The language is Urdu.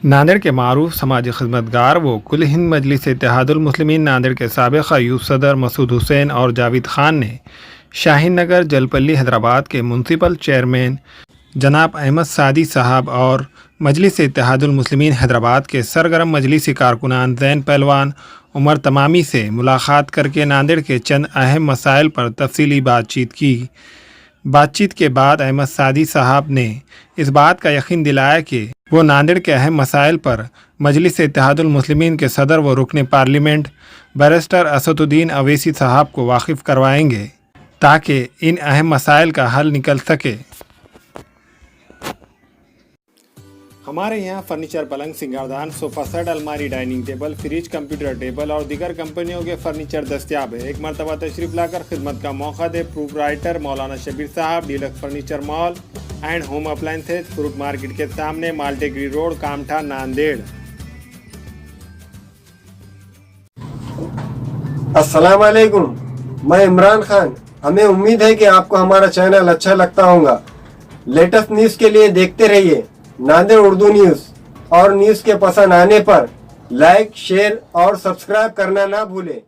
ناندیڑ کے معروف سماجی خدمتگار و کل ہند مجلس اتحاد المسلمین ناندیڑ کے سابق یوتھ صدر مسعود حسین اور جاوید خان نے شاہین نگر جلپلی حیدرآباد کے میونسپل چیئرمین جناب احمد سعدی صاحب اور مجلس اتحاد المسلمین حیدرآباد کے سرگرم مجلسی کارکنان زین پہلوان عمر تمامی سے ملاقات کر کے ناندیڑ کے چند اہم مسائل پر تفصیلی بات چیت کی۔ بات چیت کے بعد احمد سعدی صاحب نے اس بات کا یقین دلایا کہ وہ ناندیڑ کے اہم مسائل پر مجلس اتحاد المسلمین کے صدر و رکن پارلیمنٹ بیرسٹر اسد الدین اویسی صاحب کو واقف کروائیں گے تاکہ ان اہم مسائل کا حل نکل سکے۔ ہمارے یہاں فرنیچر، پلنگ، سنگاردان، صوفہ سیٹ، الماری، dining table, fridge, computer table اور دیگر کمپنیوں کے فرنیچر دستیاب ہے۔ ایک مرتبہ تشریف لا کر خدمت کا موقع دے۔ پروپرائٹر مولانا شبیر صاحب، deluxe furniture mall and home appliances, fruit market کے سامنے، مالٹے گری روڈ، کامٹھا، ناندیڑ۔ السلام علیکم، میں عمران خان۔ ہمیں امید ہے کہ آپ کو ہمارا چینل اچھا لگتا ہوگا۔ لیٹسٹ نیوز کے لیے دیکھتے رہیے ناندیڑ اردو نیوز، اور نیوز کے پسند آنے پر لائک، شیئر اور سبسکرائب کرنا نہ بھولیں۔